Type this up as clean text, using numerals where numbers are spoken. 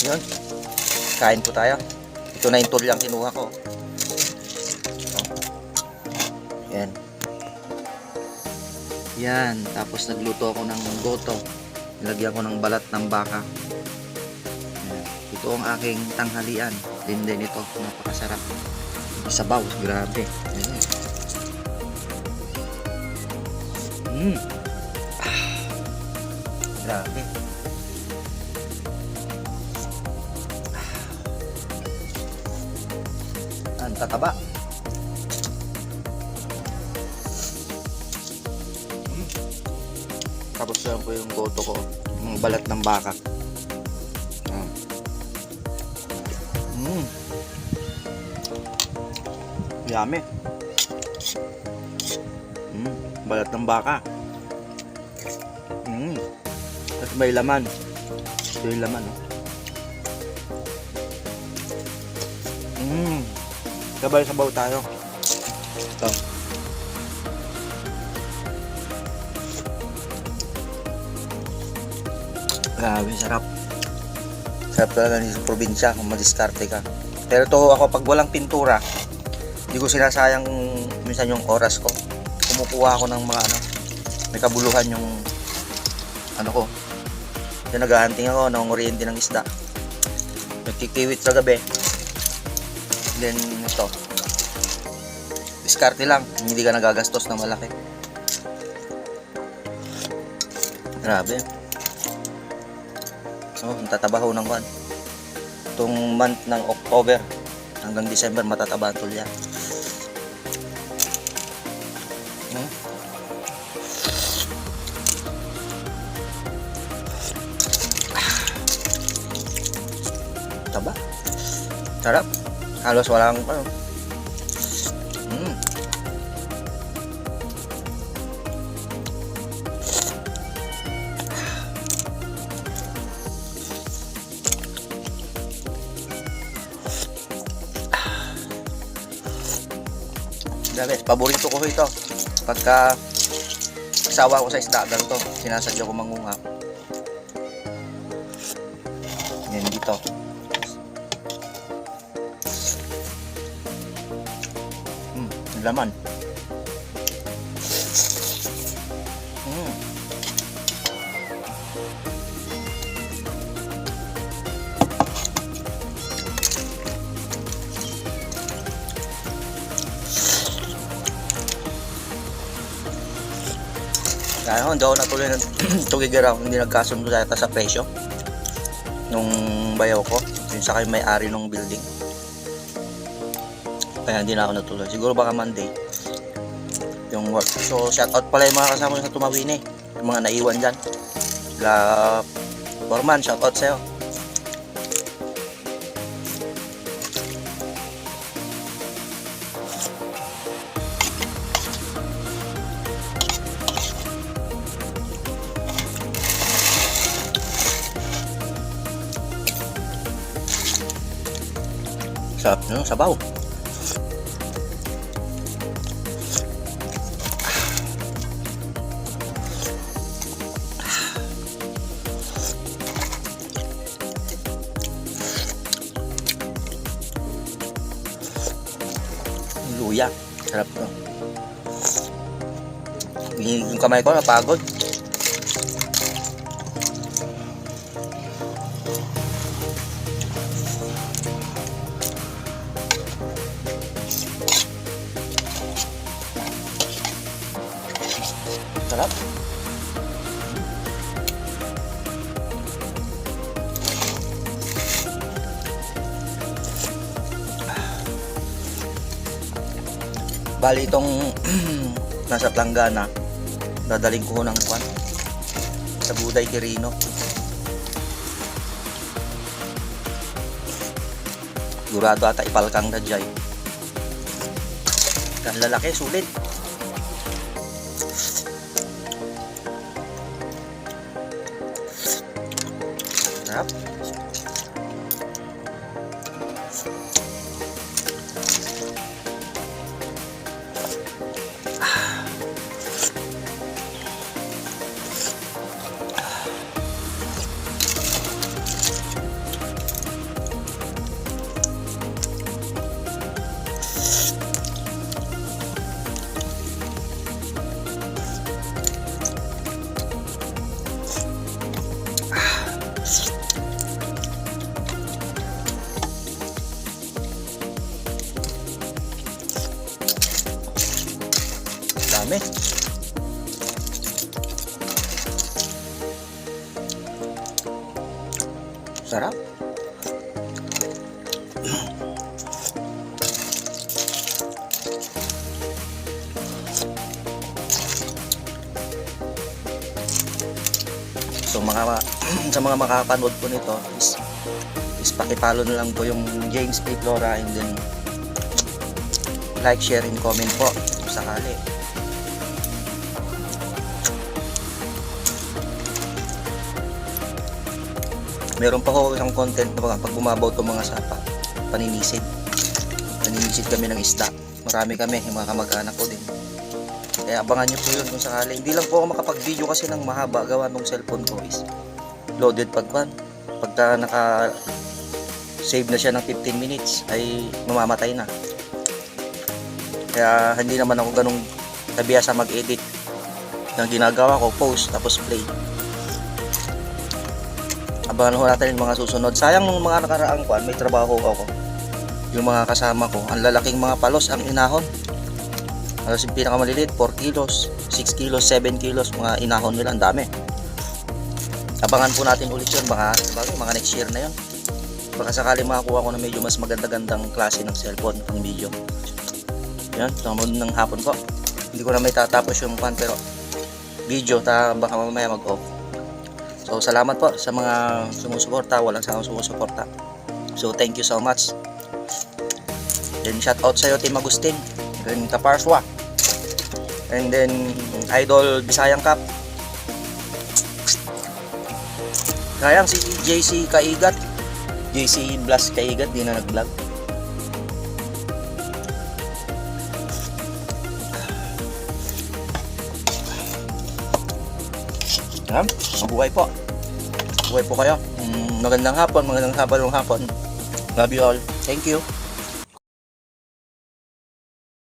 Yun. Kain po tayo. Ito na yung tulyang kinuha ko. Yan. Yan. Tapos nagluto ako ng goto. Nilagyan ko ng balat ng baka. Yan. Ito ang aking tanghalian. Din ito. Napakasarap. Sabaw. Grabe. Yan. Grabe. Ang tataba. Tapos yan po yung goto ko, yung balat ng baka. Yummy. Balat ng baka. At may laman. Ito yung laman, oh. Sabay sabaw tayo. Ito. Grabe, sarap. Sarap talaga sa probinsya kung madiskarte ka. Pero to ako, pag walang pintura, hindi ko sinasayang minsan yung oras ko. Kumukuha ako ng mga may kabuluhan yung ko. Yung naghahunting ako, nangunguriente ng isda. Nagkikiwit sa gabi. Then ito, diskarte lang, hindi ka nagagastos ng malaki. Grabe. So, tatabaho ng kwan. Itong month ng October hanggang December matataba ang tulya. Taba. Sarap. Halos walang Grabe, paborito ko ito. Pagka sawa ko sa isda, ganito, sinasadya ko mangunga. Yan dito. Laman. Kaya hindi ako natuloy ng tugigiraw, hindi nagkasundo sa presyo nung bayaw ko, yung sa may-ari ng building. Kaya hindi na ako natuloy. Siguro baka Monday yung work. So shoutout pala yung mga kasama sa Tumawini, yung mga naiwan dyan. Borman, shoutout sa'yo. Sarap nyo, sabaw. Luya, sarap to. Yung kamay ko napagod. Sarap. Bali itong nasa Planggana, dadaling ko ng kwan sa Buday Quirino. Sigurado ata ipalkang na dyan. Ang lalaki, sulit. Sarap. dami. Sarap. So sa mga makakapanood po nito is pakipalo na lang po yung James P. Flora, and then like, share, and comment po kung sakali. Meron pa ko isang content na pag bumabaw itong mga sapa, paninisid kami ng isda. Marami kami, yung mga kamag-anak ko din. Kaya abangan nyo po yun kung sakali. Hindi lang po ako makapag-video kasi ng mahaba, gawa ng cellphone ko is loaded pagka naka save na siya ng 15 minutes ay mamamatay na. Kaya hindi naman ako ganung nabiyasa mag-edit. Ang ginagawa ko, post tapos play. Abangan ho natin yung mga susunod. Sayang nung mga nakaraang kuan, may trabaho ako. Yung mga kasama ko, ang lalaking mga palos ang inahon. Alas yung pinakamaliliit, 4 kilos, 6 kilos, 7 kilos, mga inahon nila, ang dami. Abangan po natin ulit yun, baka mga next year na yun. Baka sakali makakuha ko na medyo mas maganda-gandang klase ng cellphone pang video. Yan, tungkol ng hapon po. Hindi ko na may tatapos yung pan, pero video, baka mamaya mag-off. So salamat po sa mga sumusuporta, walang sawang sumusuporta. So thank you so much. Then shout out sa'yo Team Agustin, then Kaparswa, and then Idol Bisayang Cup. Sayang si JC Kaigat, JC Blas Kaigat, di na nag-vlog. Mabuhay po. Mabuhay po kayo. Magandang hapon. Love you all. Thank you.